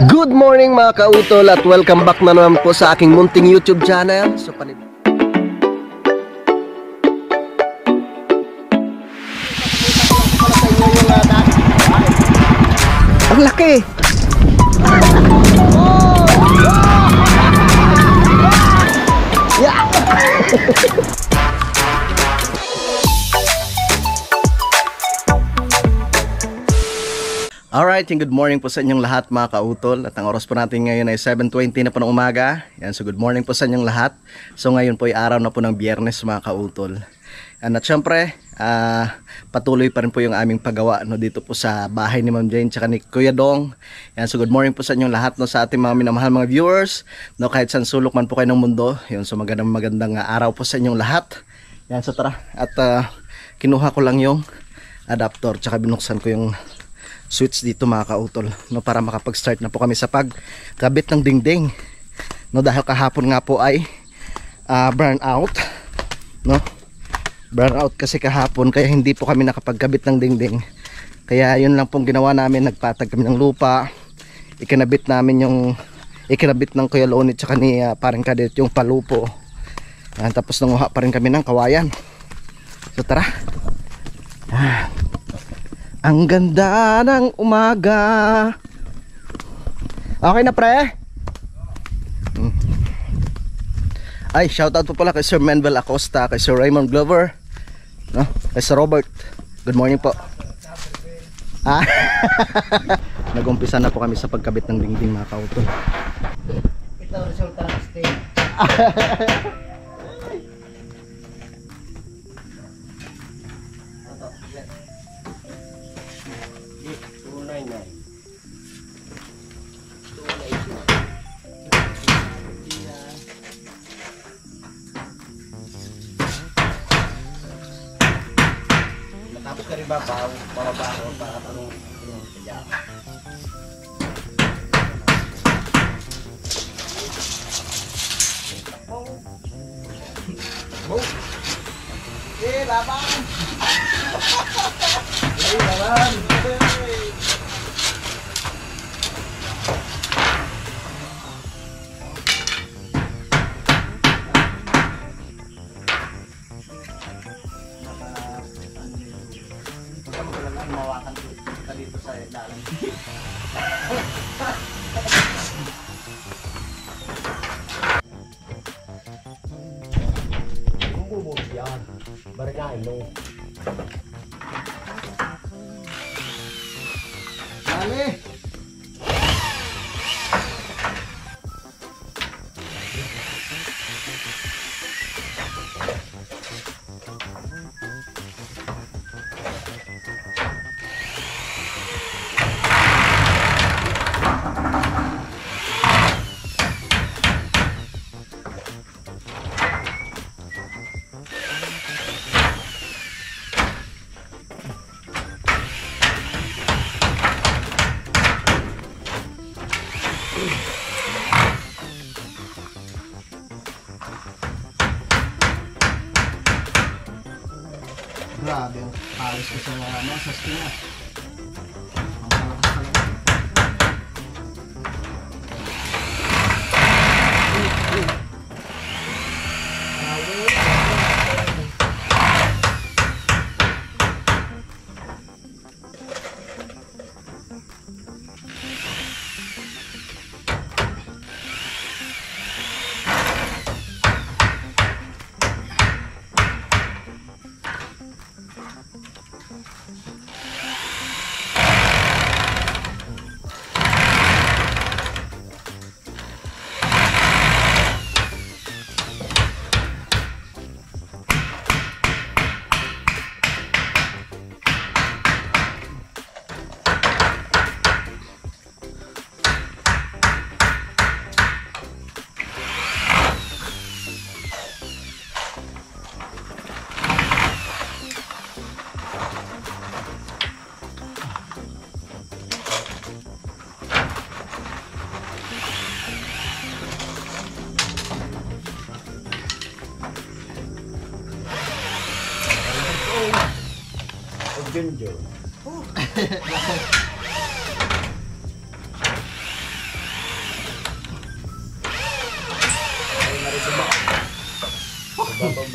Good morning mga kautol at welcome back na naman po sa aking munting YouTube channel. So, ang laki! Yeah! Alright, good morning po sa inyong lahat mga kautol. At ang oras po natin ngayon ay 7:20 na po ng umaga. Yan, so good morning po sa inyong lahat. So ngayon po ay araw na po ng Biyernes mga kautol. At syempre, patuloy pa rin po yung aming paggawa dito po sa bahay ni Ma'am Jane tsaka ni Kuya Dong. Yan, so good morning po sa inyong lahat sa ating mga minamahal mga viewers. Kahit saan sulok man po kayo ng mundo. Yan, so magandang araw po sa inyong lahat. Yan, so tara. At kinuha ko lang yung adapter tsaka binuksan ko yung switch dito mga kautol para makapag-start na po kami sa pagkabit ng dingding dahil kahapon nga po ay burn out burn out kasi kahapon, kaya hindi po kami nakapagkabit ng dingding. Kaya yun lang pong ginawa namin, nagpatag kami ng lupa, ikinabit ng Kuya Lonnie tsaka ni parang Kadet yung palupo. Tapos nanguha pa rin kami ng kawayan. So tara. Ang ganda ng umaga. Okay na pre? Ay, shoutout po pala kay Sir Menvel Acosta, kay Sir Raymond Glover, kay Sir Robert. Good morning po. Nag-umpisa na po kami sa pagkabit ng dingding mga kautol. Ito resulta ng stay. Tapos ka rin ba bababaho para tanong kaya. Laban! Laban! Mawakan kita dito sa dalan. Bubog yan. Barangay no. Dali. Grabe ang alis ko sa sa stina. Ang malakas talaga. Junjo.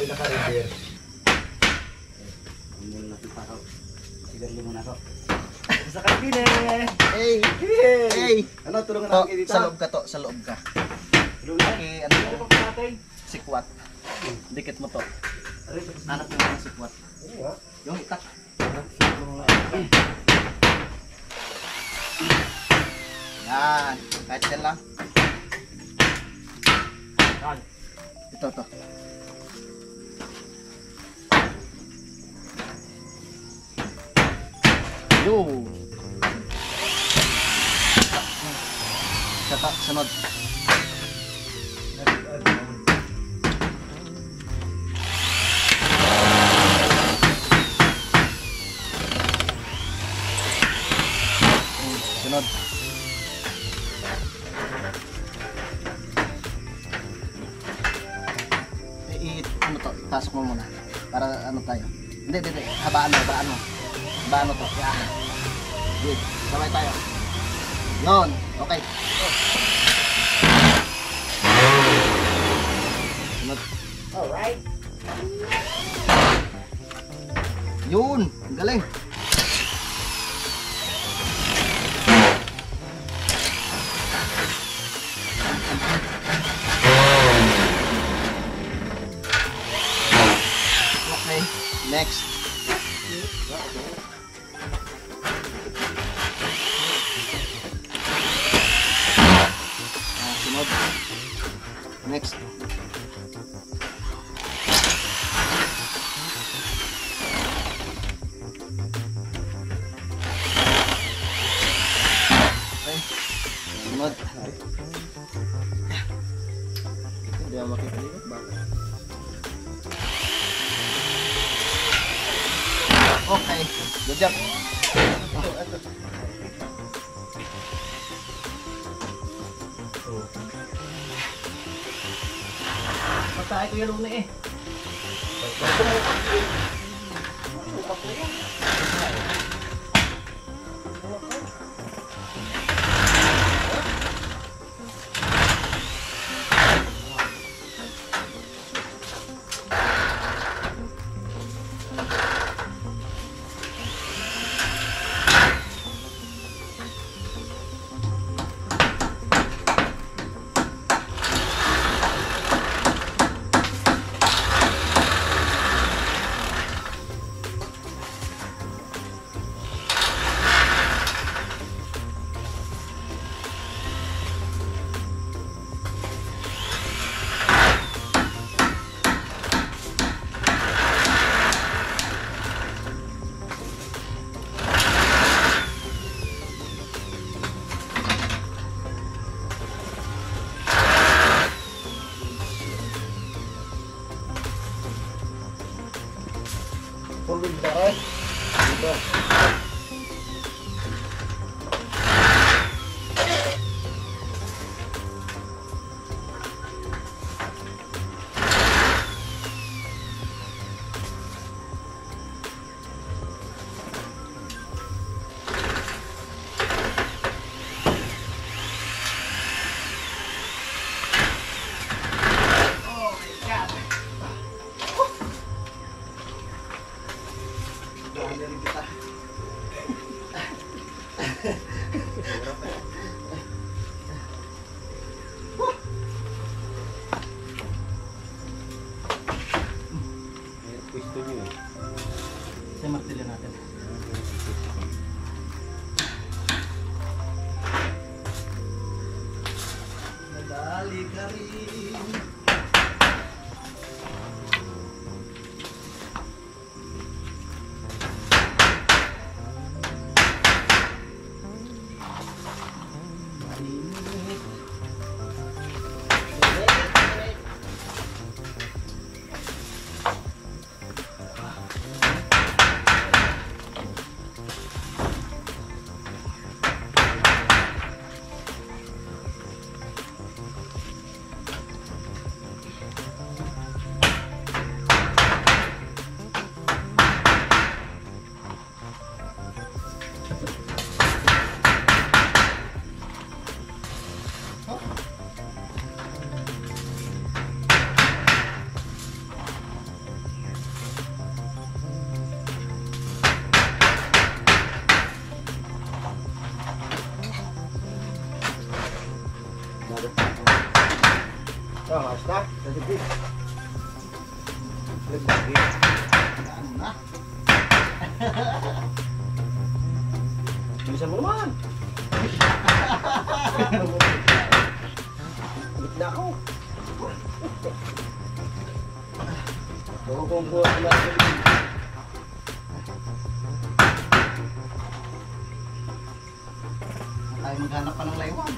May naka-reverse. Muna natin pa ako. Sigarilyo muna ako. Sa kabine! Hey! Hey! Ano, tulungan To, natin dito. sa loob ka to, sa loob ka. Tulungan natin. Okay, ano Ano to? pa natin? Sikwat. Dikit mo to. Aray, tapos Hanap mo ng sikwat. Ano, Yung itak. Yan. Kahit yan lang. Yan. Ito, to. Yo! Saka, sunod. Sunod. Ano to? Ipasok mo muna. Para ano tayo. Hindi, hindi, hindi. Habaan mo, habaan mo. Habaan mo to. Yan. Good. Sabay tayo. Yun. Okay. Sunod. Alright. Yun. Ang galing. Okay. Next. Sunod. Next. Okay. Sunod. Hindi ako makikalimutan. Bakit? Okay. Good job. Patay ko yung luna eh. Pulog na rin. Dito. Dahil rin kita. Pwesto nyo eh. Sa martilyo natin. Nadali ka rin. Basta. Sige. Lagi. Ano na? Bilisan mo naman. Ulit na ako. Kung buhat na ako. Tayo maghanap pa ng laywan.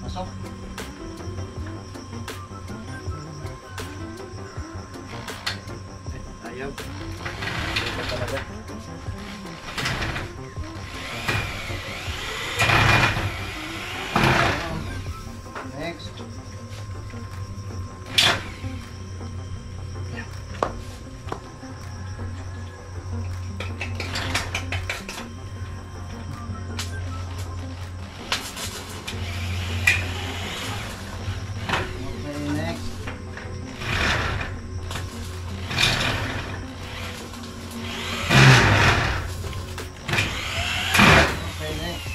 Pasok. Ayaw. Ayaw talaga. Next. Okay, next. Okay, next.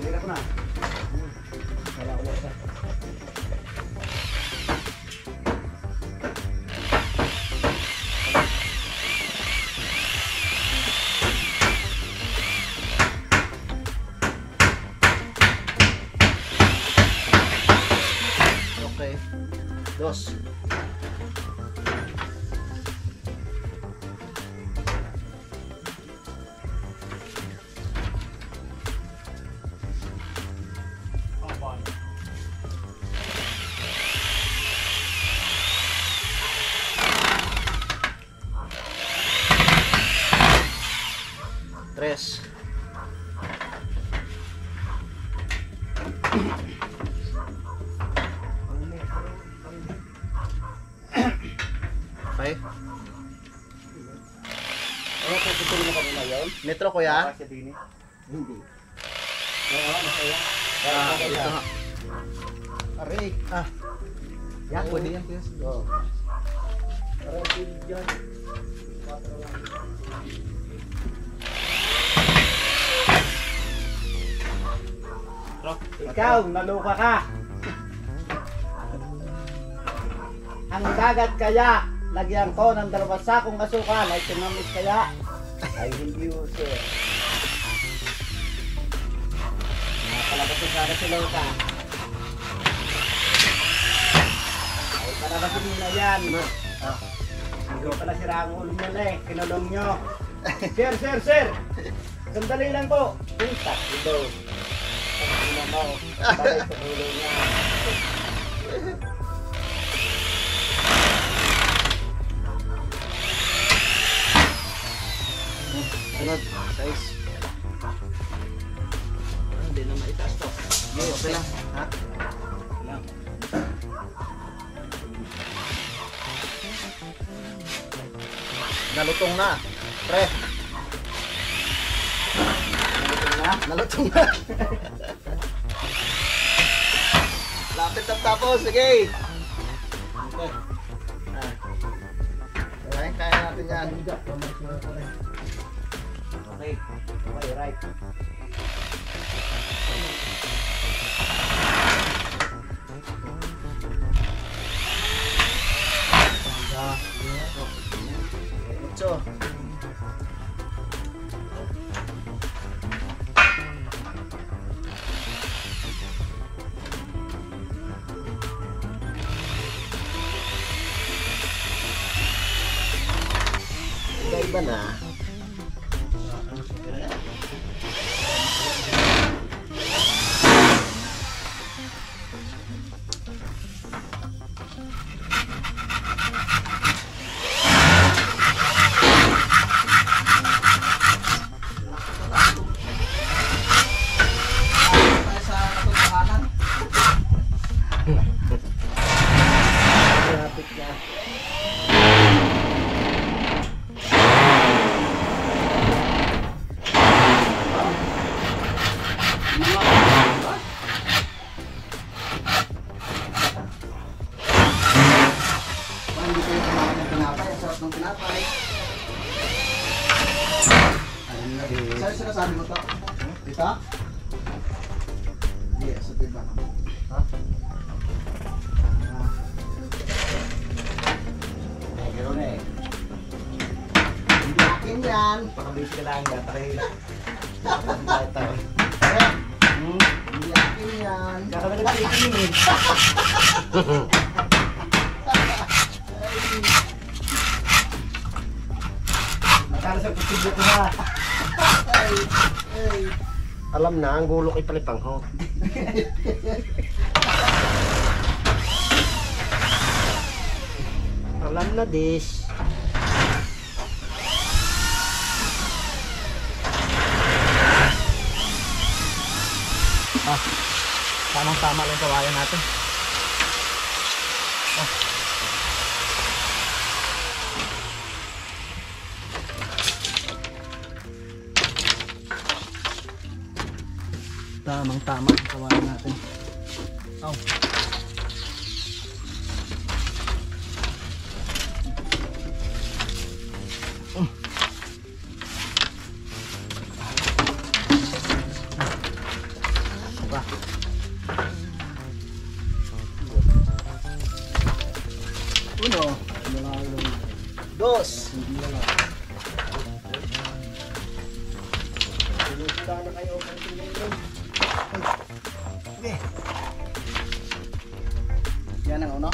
Hirap na. Wala ko na. Okay. Dos. Tres. Okay. Ano kung tutulong mo kanina yun? Metro kuya. Sa dini? Hindi. Oo, masaya. Ito nga. Aray. Yan, pwede yan kuya. Oo. Aray, dyan. Ikaw, naluka ka. Ang dagat kaya, lagyan ko ng 2 sakong asukal ay tinamis kaya, ay hindi uso. Palabas ko sana si Luka. Ay palabasin mo na yan. Hindi pala sira ang ulo nyo na eh, kinulong nyo. Sir! Sandali lang po. Punta, ito. Pag mo, balay sa ulo niya. Sunod. Size. Hindi na maitaas to. Okay lang. Ha? Lang. Nalutong na. Pre. Na? Nalutong na. Lapit ang tapos. Sige. Okay. Kaya natin yan. Okay. Okay, right. Mucho. Iba na. Malapit na. Mga Yes, sa tiba. Ha? Gano'n eh. Hindi akin yan. Pakabisi ka lang, gatay. Gatay. Hindi akin yan. Kakabalik ka ikin eh. Matalo sa kutigyo ko na. Alam na, ang gulok ay palipang ho. Alam na dis. Tamang-tama lang kawayan natin. Tamang-tama ang kawayan natin. Oh. Uno, dos, okay. Yan ang uno.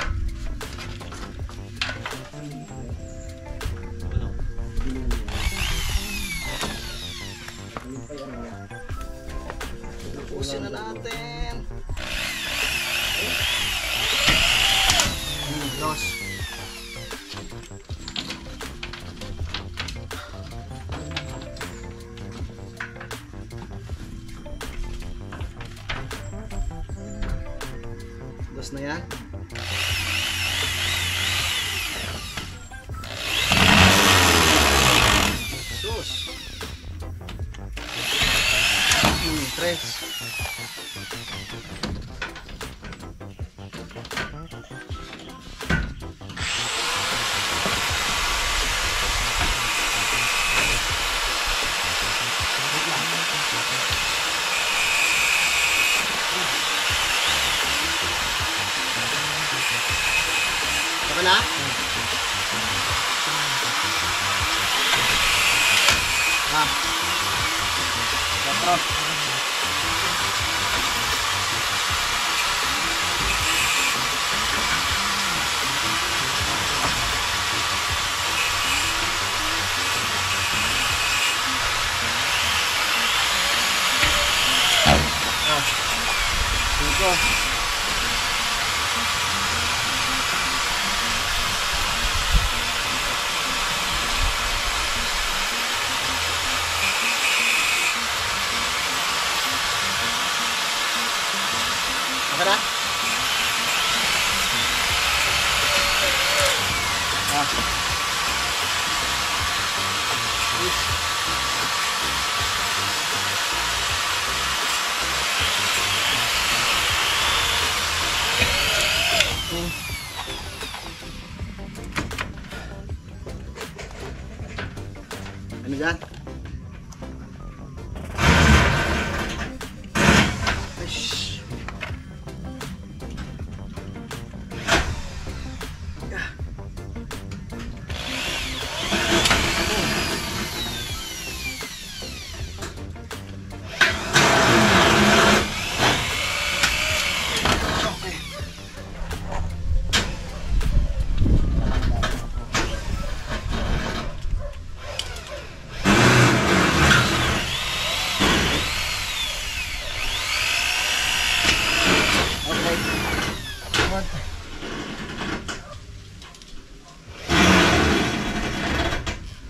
Ubusin na natin. Dos. Dos na yan. Dos. Tres. Okay na? Quatro. Cinco. Okay na? Ano dyan? Ish.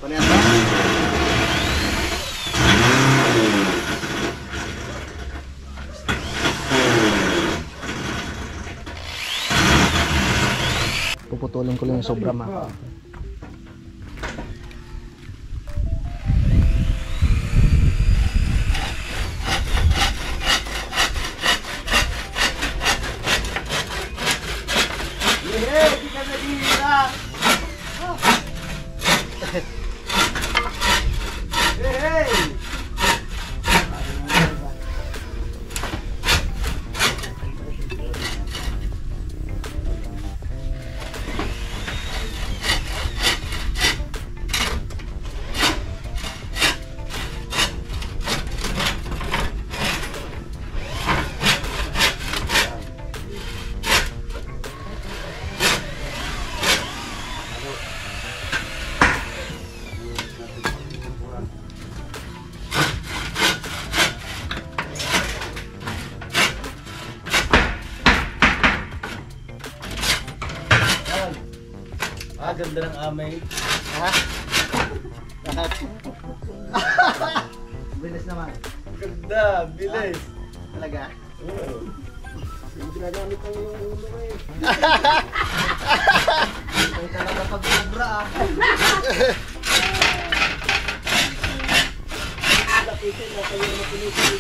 Ano yan ba? Puputulin ko lang yung sobra ma. Hindi ka nagihira. Hey! Ganda ng amay. Ha? Bakit? Bilis naman. Ganda, bilis. Talaga? Yung ginagamit ang yung ulo eh. Ay talaga pag sobra ah. Lapitin na kayo na pinipili.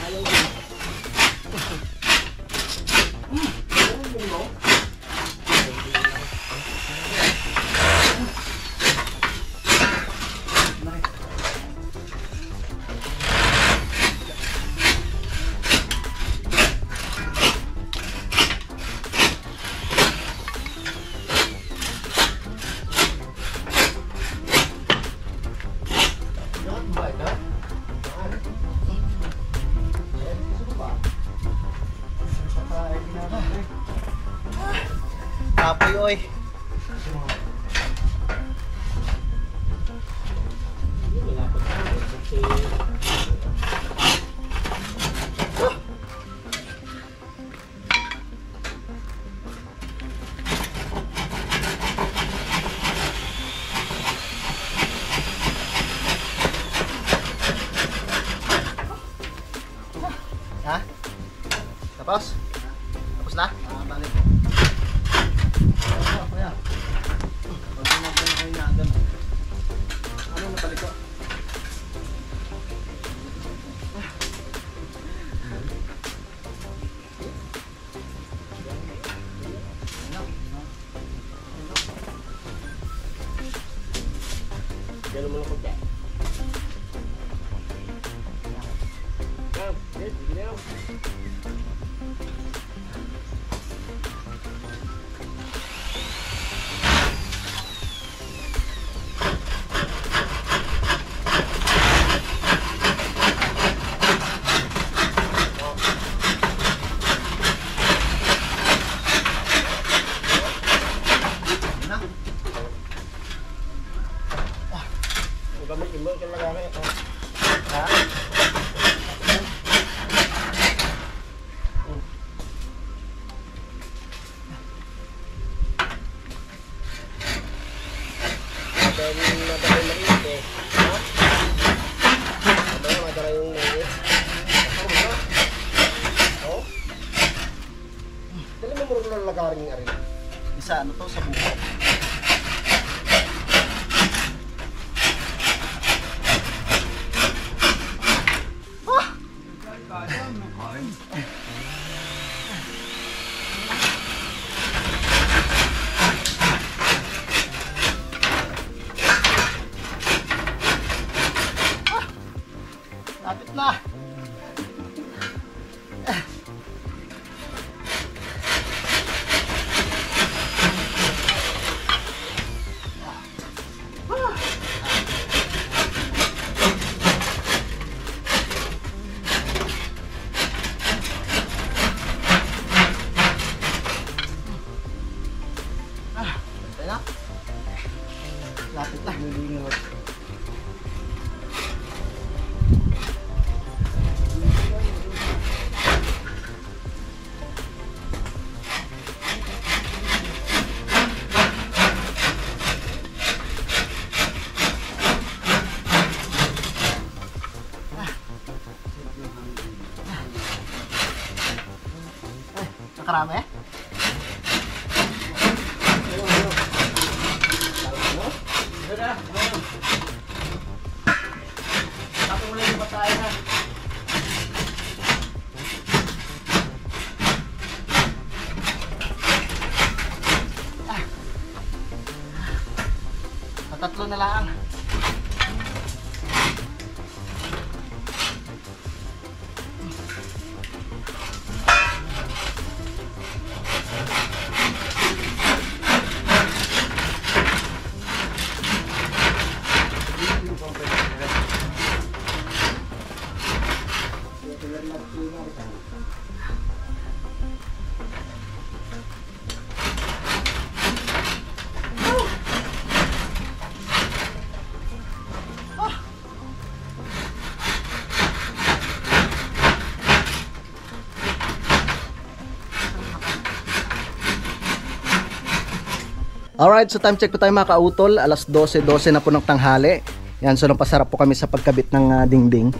Ayaw din. Kapoy oy. Ha? Tapos? Tapos na? Balik. Kuya. Pag sinabi kayo na agad. Ano natalik ko? Gano'n mo lang kung kaya. Gamit mo yung lagamit. Ha? Dahil madara yung maliit eh. Madara yung maliit. Oo. Dali mo muna lang lagarin yung arin. Isa ano to sa buko. Lapit na. Pantay na. Lapit na. Nakarami? Tapos mo lang yung batay na. Tatlo na lang. Alright, so time check po tayo mga kautol. Alas 12 na po ng tanghali. Yan, so napasarap po kami sa pagkabit ng dingding.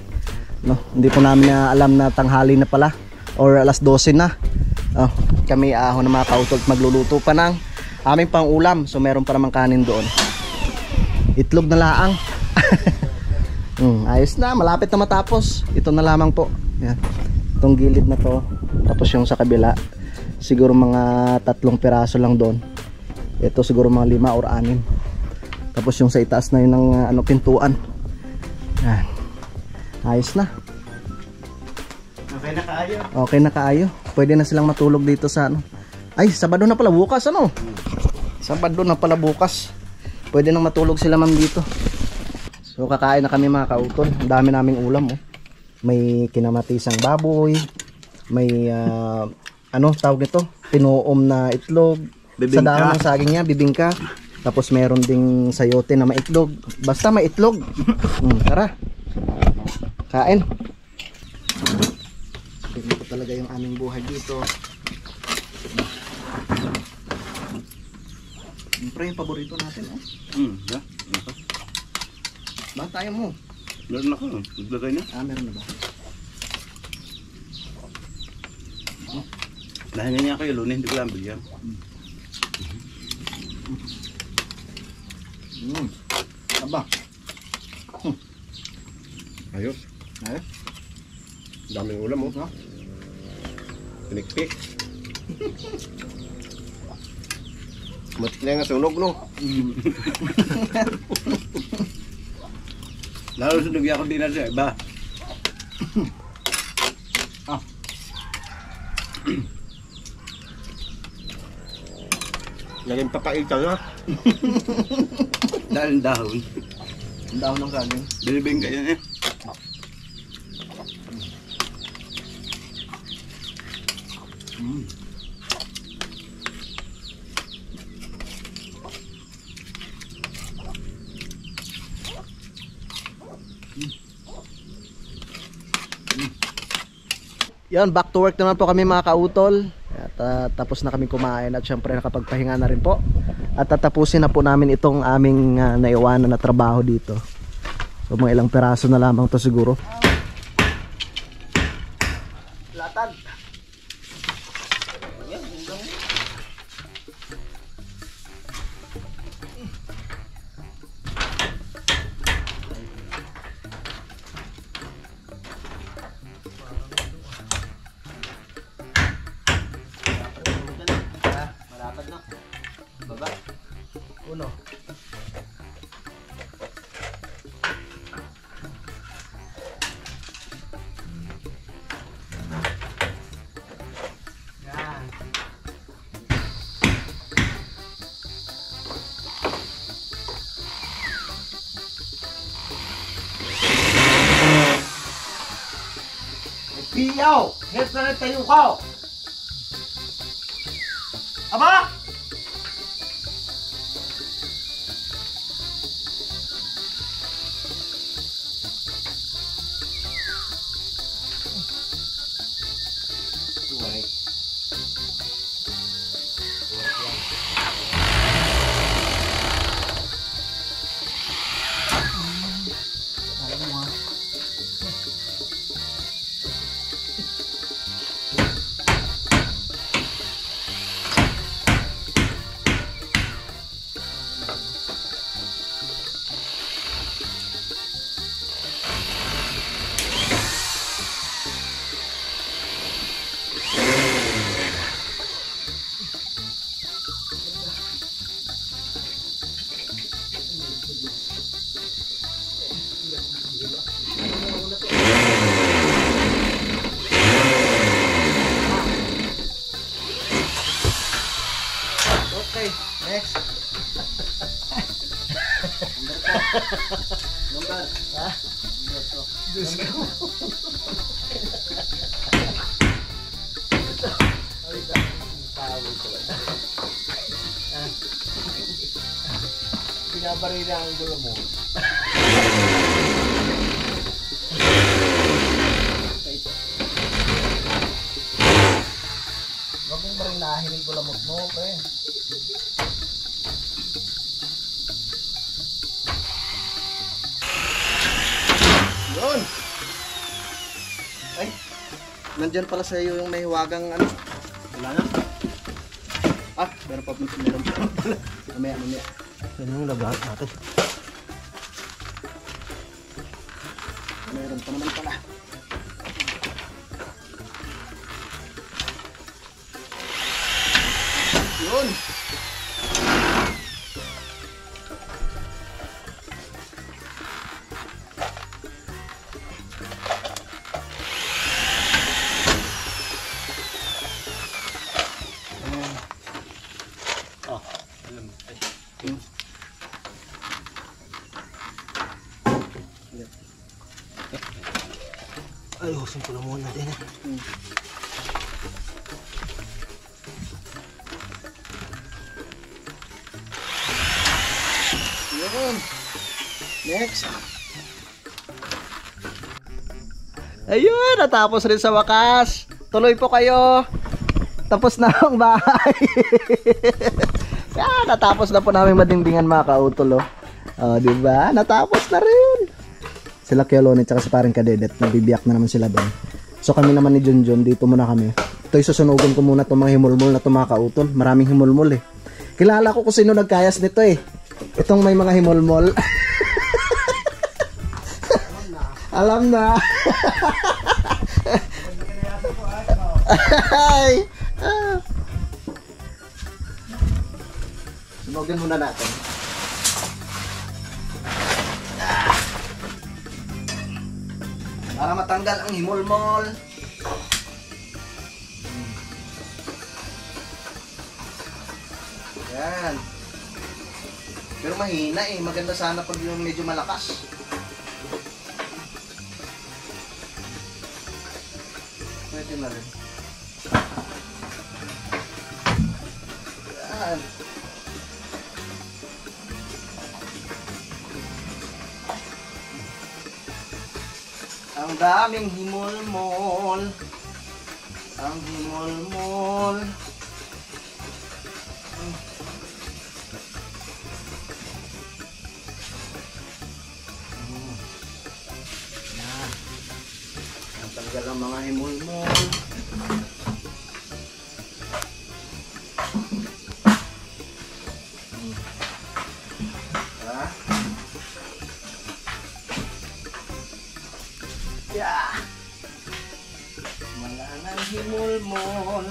No, hindi po namin alam na tanghali na pala or alas 12 na. Kami ahon na mga kautol at magluluto pa ng aming pang-ulam. So meron pa namang kanin doon. Itlog na laang. Ayos na, malapit na matapos. Ito na lamang po. Yan. Itong gilid na to. Tapos yung sa kabila, siguro mga 3 piraso lang doon. Ito siguro mga 5 or 6. Tapos yung sa itaas na yun ng pintuan. Yan. Ayos na. Okay na kaayo. Okay na kaayo. Pwede na silang matulog dito sa Ay, Sabado na pala bukas Sabado na pala bukas. Pwede nang matulog sila ma'am dito. So kakain na kami mga kautol. Ang dami naming ulam May kinamatisang baboy, may tawag nito, tinuom na itlog, Bibingka. sa dahon ng saging niya, bibingka. Tapos meron ding sayote na maitlog. Basta may itlog. Tara. Kain. Tingnan ko talaga yung aming buhay dito. Siyempre yung paborito natin Yeah. Ba tayo mo? Meron ako. Naglagay na. Meron na ba? Nahinga niya kayo, Lunes. Hindi ko lang bigyan. Aba. Ayos. Ayos. Daming ulam mo. Pinikpik. Matik na nga sunog, no? Lalo sa nagya ko din na siya, iba. Naging papail ka nga. Dahil dahon. Ang dahon ng saging. Binibing ka yan Yan, back to work naman po kami mga kautol. At tapos na kami kumain at syempre nakapagpahinga na rin po. At tatapusin na po namin itong aming naiwanan na trabaho dito. So mga ilang peraso na lamang to siguro. Latag. Uno. Yan. Piyaw! Head na rin tayo ka! Aba! Okay, next. Number. Ha? Diyos ko. Pinabarila ang gulo mo. Huwag mong marinahin yung gulamot mo, pre. Nandyan pala sa iyo yung may hiwagang ano. Wala na. Ah, meron pa pala. Mamaya. Yan yung labahan natin. Meron pa naman pala. Yun. Oh, alam. Ay, husin ko lang muna din. Yun. Next. Ayun, natapos rin sa wakas. Tuloy po kayo. Tapos na ang bahay. Yan, natapos na po namin madingdingan mga kautol. Oh, diba? Natapos na rin. Sila Kioloni at si paring Kadedet, nabibiyak na naman sila doon. So kami naman ni Junjun, dito muna kami. Ito'y susunugan ko muna itong mga himulmul na itong mga kautol. Maraming himulmul eh. Kilala ko kung sino nagkayas nito eh. Itong may mga himulmul. Alam na. Ay. Sunugan muna natin. Para matanggal ang himulmol. Yan. Pero mahina eh. Maganda sana pag yung medyo malakas. Pwede na rin. Yan. Ang daming himulmol. Ang himulmol. Yan. Ang tanggal ang mga himulmol. Yeah. Malangang himulmol.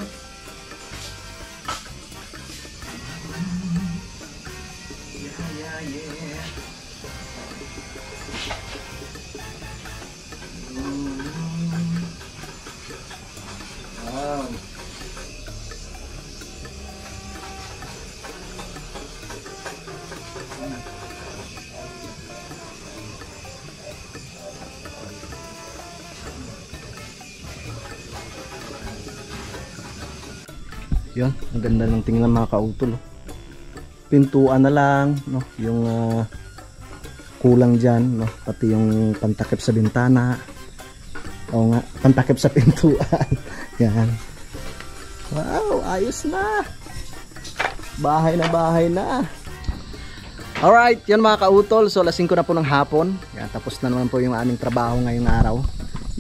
Yeah. Wow. Yan, ang ganda ng tingnan mga kautol. Pintuan na lang, no? Yung kulang dyan, no? Pati yung pantakip sa bintana. Oo nga, pantakip sa pintuan. Yan. Wow, ayos na. Bahay na. Alright, yan mga kautol. So, 5:00 na po ng hapon. Yan, tapos na naman po yung aming trabaho ngayong araw.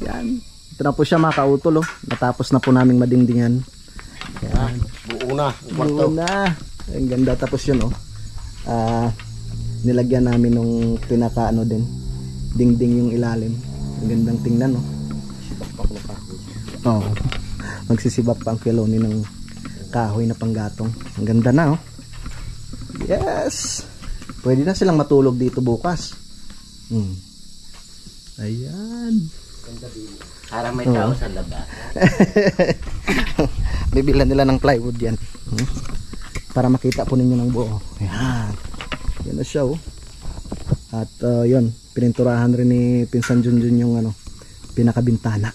Yan. Ito na po siya mga kautol. Natapos na po naming madingdingan. Yan. Buo na. Buo na. Ang ganda. Tapos yun nilagyan namin nung pinaka din. Dingding yung ilalim. Ang gandang tingnan Oh. Magsisibak pa ang Kioloni ng kahoy na panggatong. Ang ganda na Yes. Pwede na silang matulog dito bukas. Ayan. Para may tao sa labas. Bibilan nila ng plywood yan. Para makita po ninyo ng buo. Ayan. Yan na siya At yun, pininturahan rin ni Pinsan Junjun yung pinakabintana.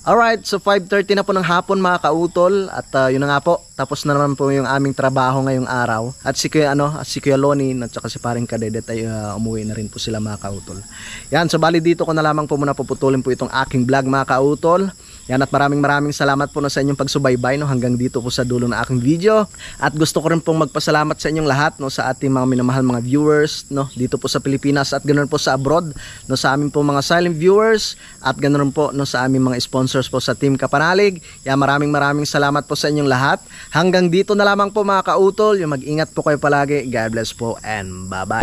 Alright, so 5:30 na po ng hapon mga kautol. At yun na nga po, tapos na naman po yung aming trabaho ngayong araw. At si Kioloni at saka si paring Kadedet ay umuwi na rin po sila mga kautol. Yan, so bali dito ko na lamang po muna puputulin po itong aking vlog mga kautol. Yan, at maraming salamat po sa inyong pagsubaybay no, hanggang dito po sa dulo ng aking video. At gusto ko rin pong magpasalamat sa inyong lahat no, sa ating mga minamahal mga viewers no, dito po sa Pilipinas at ganoon po sa abroad no, sa aming po mga silent viewers at ganoon po no, sa aming mga sponsors po sa Team Kapanalig. Yan, maraming salamat po sa inyong lahat. Hanggang dito na lamang po mga kautol. Yung mag-ingat po kayo palagi. God bless po and bye bye.